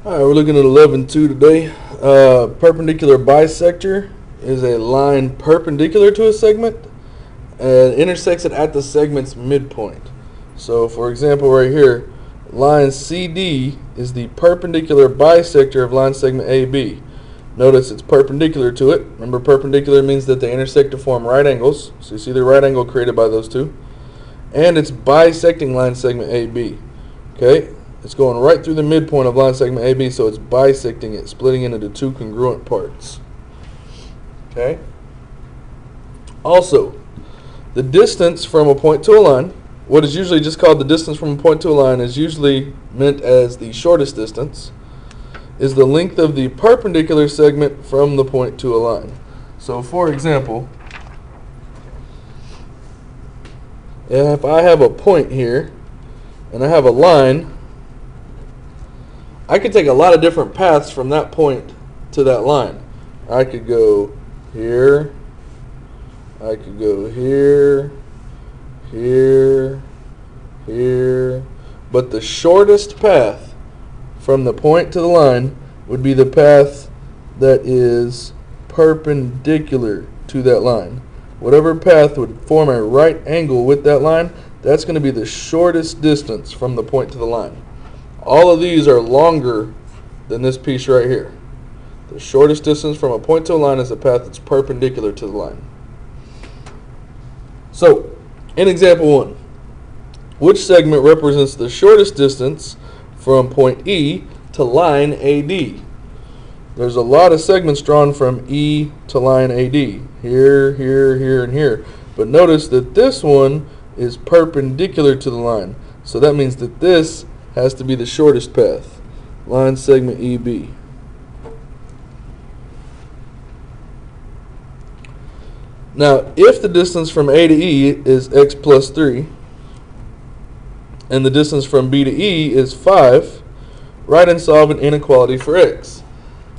All right, we're looking at 11.2 today. Perpendicular bisector is a line perpendicular to a segment and intersects it at the segment's midpoint. So, for example, right here, line CD is the perpendicular bisector of line segment AB. Notice it's perpendicular to it. Remember, perpendicular means that they intersect to form right angles. So you see the right angle created by those two. And it's bisecting line segment AB. Okay? It's going right through the midpoint of line segment AB, so it's bisecting it, splitting it into two congruent parts. Okay? Also, the distance from a point to a line, what is usually just called the distance from a point to a line, is usually meant as the shortest distance, is the length of the perpendicular segment from the point to a line. So, for example, if I have a point here, and I have a line, I could take a lot of different paths from that point to that line. I could go here, I could go here, here, here, but the shortest path from the point to the line would be the path that is perpendicular to that line. Whatever path would form a right angle with that line, that's going to be the shortest distance from the point to the line. All of these are longer than this piece right here. The shortest distance from a point to a line is a path that's perpendicular to the line. So, in example 1, which segment represents the shortest distance from point E to line AD? There's a lot of segments drawn from E to line AD. Here, here, here, and here. But notice that this one is perpendicular to the line. So that means that this has to be the shortest path. Line segment EB. Now, if the distance from A to E is x plus 3, and the distance from B to E is 5, write and solve an inequality for x.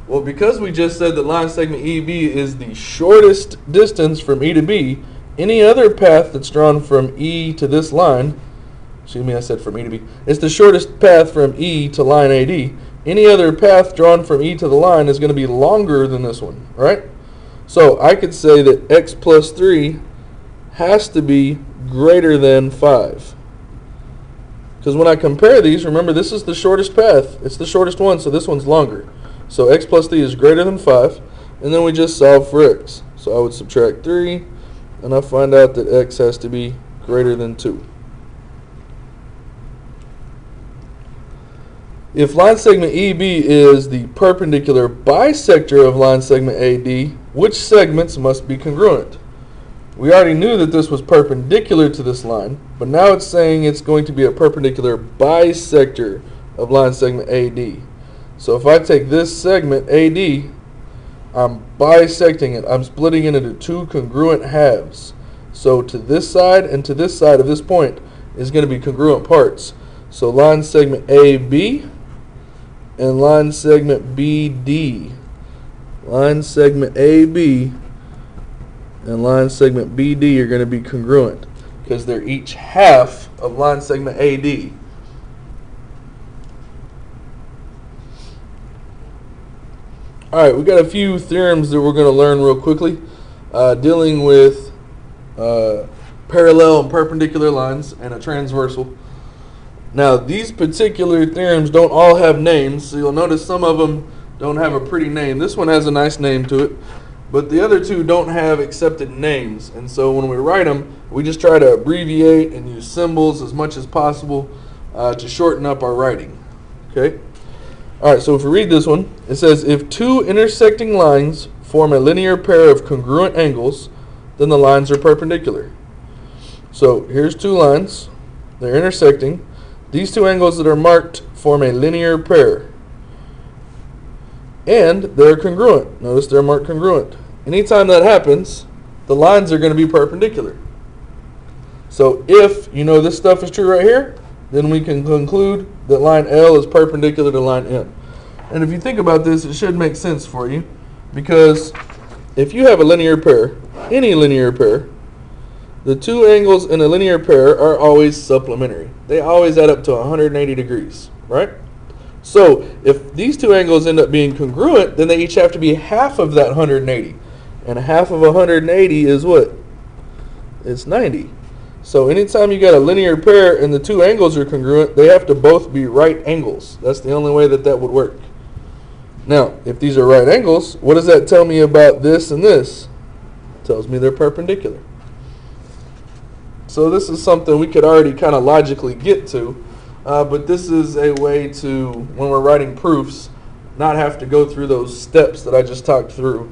Well, because we just said that line segment EB is the shortest distance from E to B, any other path that's drawn from E to this line, excuse me, I said from E to B, it's the shortest path from E to line AD. Any other path drawn from E to the line is going to be longer than this one, right? So I could say that x plus 3 has to be greater than 5. Because when I compare these, remember this is the shortest path. It's the shortest one, so this one's longer. So x plus 3 is greater than 5, and then we just solve for x. So I would subtract 3, and I find out that x has to be greater than 2. If line segment EB is the perpendicular bisector of line segment AD, which segments must be congruent? We already knew that this was perpendicular to this line, but now it's saying it's going to be a perpendicular bisector of line segment AD. So if I take this segment AD, I'm bisecting it. I'm splitting it into two congruent halves. So to this side and to this side of this point is going to be congruent parts. So line segment AB and line segment BD. Line segment AB and line segment BD are going to be congruent because they're each half of line segment AD. Alright, we got a few theorems that we're going to learn real quickly dealing with parallel and perpendicular lines and a transversal. Now, these particular theorems don't all have names, so you'll notice some of them don't have a pretty name. This one has a nice name to it, but the other two don't have accepted names. And so when we write them, we just try to abbreviate and use symbols as much as possible to shorten up our writing. Okay? Alright, so if we read this one, it says, if two intersecting lines form a linear pair of congruent angles, then the lines are perpendicular. So here's two lines. They're intersecting. These two angles that are marked form a linear pair. And they're congruent. Notice they're marked congruent. Anytime that happens, the lines are going to be perpendicular. So if you know this stuff is true right here, then we can conclude that line L is perpendicular to line M. And if you think about this, it should make sense for you. Because if you have a linear pair, any linear pair, the two angles in a linear pair are always supplementary. They always add up to 180 degrees, right? So if these two angles end up being congruent, then they each have to be half of that 180. And half of 180 is what? It's 90. So anytime you got a linear pair and the two angles are congruent, they have to both be right angles. That's the only way that would work. Now, if these are right angles, what does that tell me about this and this? It tells me they're perpendicular. So this is something we could already kind of logically get to, but this is a way to, when we're writing proofs, not have to go through those steps that I just talked through,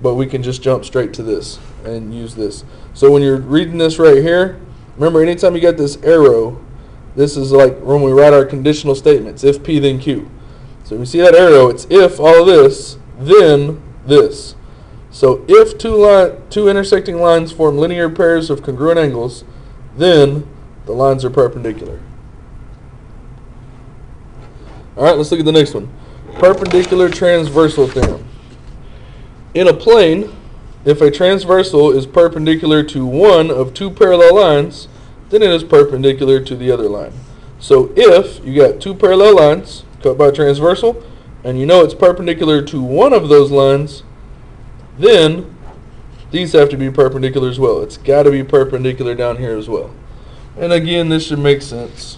but we can just jump straight to this and use this. So when you're reading this right here, remember anytime you got this arrow, this is like when we write our conditional statements, if P then Q. So when you see that arrow, it's if all of this, then this. So if two intersecting lines form linear pairs of congruent angles, then the lines are perpendicular. All right, let's look at the next one. Perpendicular transversal theorem. In a plane, if a transversal is perpendicular to one of two parallel lines, then it is perpendicular to the other line. So if you got two parallel lines cut by a transversal, and you know it's perpendicular to one of those lines, then these have to be perpendicular as well. It's got to be perpendicular down here as well. And again, this should make sense.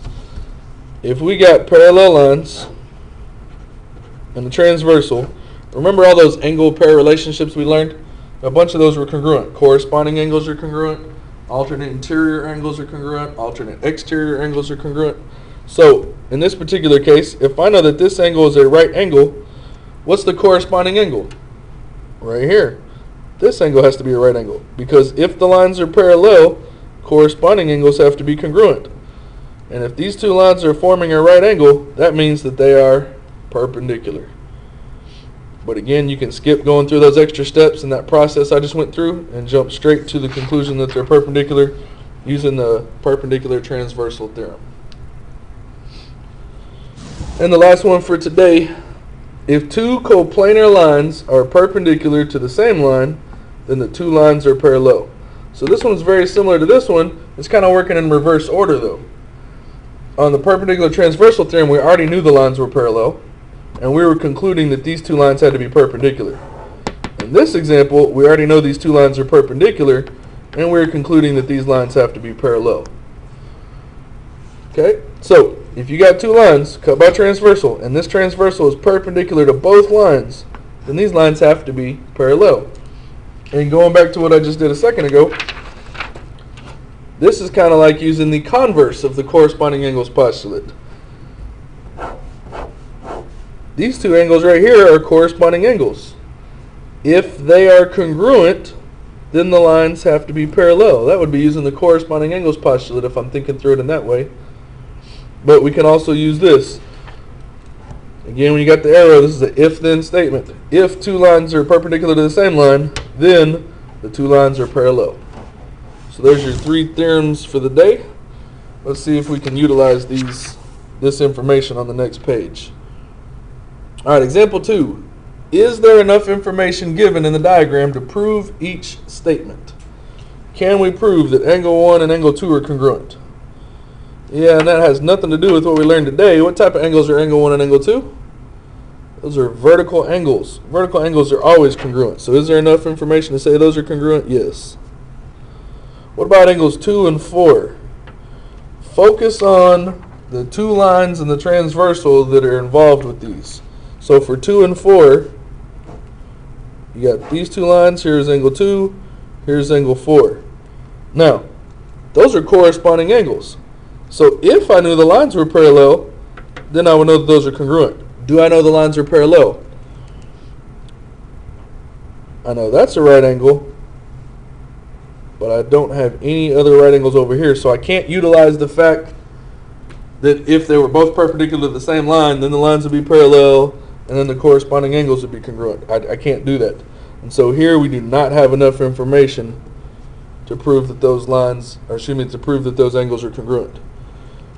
If we got parallel lines and a transversal, remember all those angle pair relationships we learned? A bunch of those were congruent. Corresponding angles are congruent. Alternate interior angles are congruent. Alternate exterior angles are congruent. So in this particular case, if I know that this angle is a right angle, what's the corresponding angle? Right here. This angle has to be a right angle, because if the lines are parallel, corresponding angles have to be congruent. And if these two lines are forming a right angle, that means that they are perpendicular. But again, you can skip going through those extra steps in that process I just went through and jump straight to the conclusion that they're perpendicular using the perpendicular transversal theorem. And the last one for today, if two coplanar lines are perpendicular to the same line, then the two lines are parallel. So this one's very similar to this one. It's kind of working in reverse order though. On the perpendicular transversal theorem, we already knew the lines were parallel, and we were concluding that these two lines had to be perpendicular. In this example, we already know these two lines are perpendicular, and we're concluding that these lines have to be parallel. Okay, so if you got two lines cut by transversal, and this transversal is perpendicular to both lines, then these lines have to be parallel. And going back to what I just did a second ago, this is kind of like using the converse of the corresponding angles postulate. These two angles right here are corresponding angles. If they are congruent, then the lines have to be parallel. That would be using the corresponding angles postulate if I'm thinking through it in that way. But we can also use this. Again, when you got the arrow, this is an if-then statement. If two lines are perpendicular to the same line, then the two lines are parallel. So there's your three theorems for the day. Let's see if we can utilize this information on the next page. All right, example 2. Is there enough information given in the diagram to prove each statement? Can we prove that angle 1 and angle 2 are congruent? Yeah, and that has nothing to do with what we learned today. What type of angles are angle 1 and angle 2? Those are vertical angles. Vertical angles are always congruent. So is there enough information to say those are congruent? Yes. What about angles 2 and 4? Focus on the two lines in the transversal that are involved with these. So for 2 and 4, you got these two lines. Here's angle 2. Here's angle 4. Now, those are corresponding angles. So if I knew the lines were parallel, then I would know that those are congruent. Do I know the lines are parallel? I know that's a right angle, but I don't have any other right angles over here, so I can't utilize the fact that if they were both perpendicular to the same line, then the lines would be parallel, and then the corresponding angles would be congruent. I can't do that. And so here we do not have enough information to prove that those lines, or excuse me, to prove that those angles are congruent.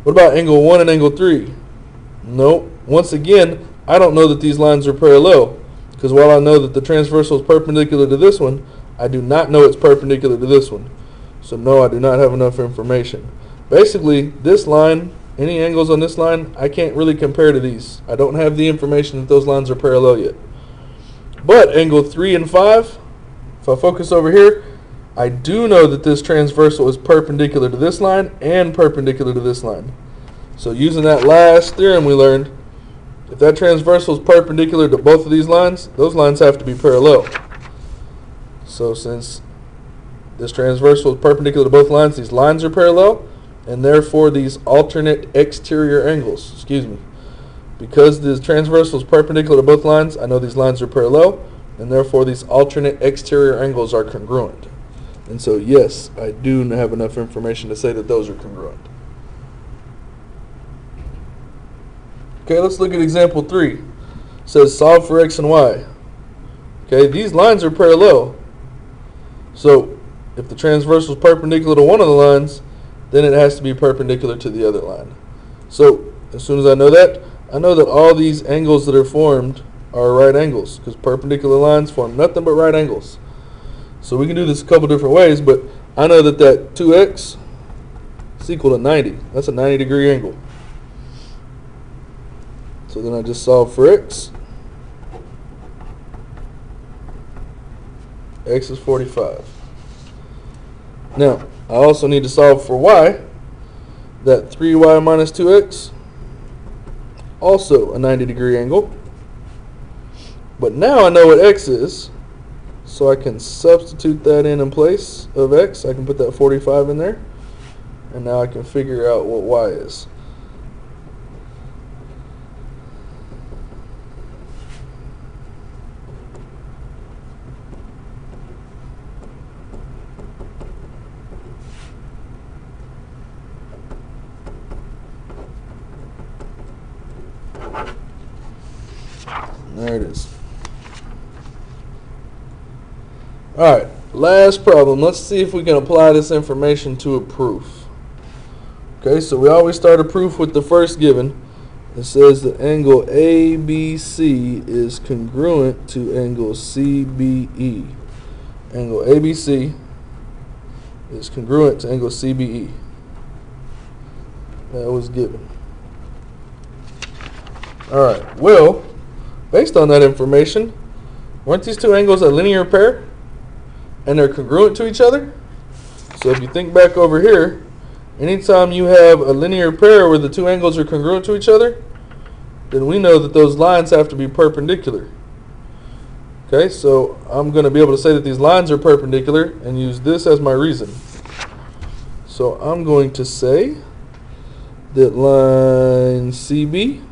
What about angle 1 and angle 3? Nope. Once again, I don't know that these lines are parallel, because while I know that the transversal is perpendicular to this one, I do not know it's perpendicular to this one. So no, I do not have enough information. Basically, this line any angles on this line, I can't really compare to these. I don't have the information that those lines are parallel yet. But angle 3 and 5, if I focus over here, I do know that this transversal is perpendicular to this line and perpendicular to this line. So using that last theorem we learned, if that transversal is perpendicular to both of these lines, those lines have to be parallel. So since this transversal is perpendicular to both lines, these lines are parallel, and therefore these alternate exterior angles, because this transversal is perpendicular to both lines, I know these lines are parallel, and therefore these alternate exterior angles are congruent. And so yes, I do have enough information to say that those are congruent. Okay, let's look at example 3. It says solve for x and y. Okay, these lines are parallel. So if the transversal is perpendicular to one of the lines, then it has to be perpendicular to the other line. So as soon as I know that all these angles that are formed are right angles, because perpendicular lines form nothing but right angles. So we can do this a couple different ways, but I know that 2x is equal to 90. That's a 90-degree angle. So then I just solve for x. X is 45. Now, I also need to solve for y. That 3y minus 2x, also a 90-degree angle. But now I know what x is, so I can substitute that in place of x. I can put that 45 in there, and now I can figure out what y is. There it is. Alright, last problem. Let's see if we can apply this information to a proof. Okay, so we always start a proof with the first given. It says that angle ABC is congruent to angle CBE. Angle ABC is congruent to angle CBE. That was given. Alright, well, based on that information, weren't these two angles a linear pair? And they're congruent to each other? So if you think back over here, anytime you have a linear pair where the two angles are congruent to each other, then we know that those lines have to be perpendicular. Okay, so I'm going to be able to say that these lines are perpendicular and use this as my reason. So I'm going to say that line CB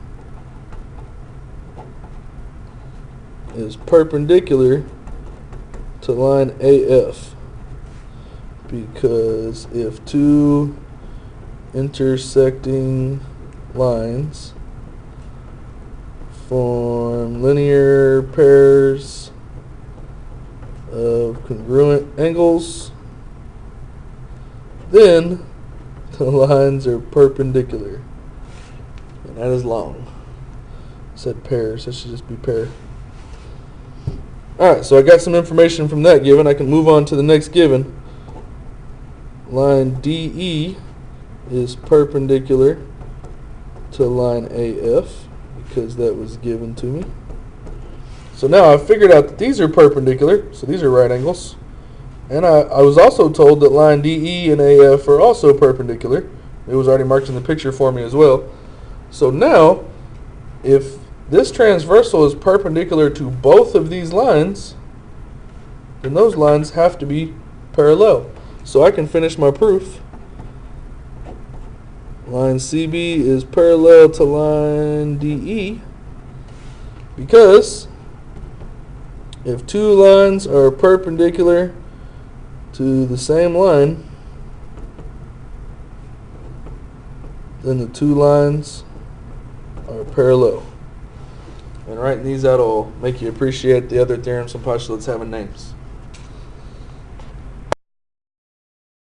is perpendicular to line AF, because if two intersecting lines form linear pairs of congruent angles, then the lines are perpendicular. And that is long. I said pairs, that should just be pair. Alright, so I got some information from that given. I can move on to the next given. Line DE is perpendicular to line AF, because that was given to me. So now I've figured out that these are perpendicular, so these are right angles. And I was also told that line DE and AF are also perpendicular. It was already marked in the picture for me as well. So now, if this transversal is perpendicular to both of these lines, then those lines have to be parallel. So I can finish my proof. Line CB is parallel to line DE, because if two lines are perpendicular to the same line, then the two lines are parallel. And writing these out will make you appreciate the other theorems and postulates having names.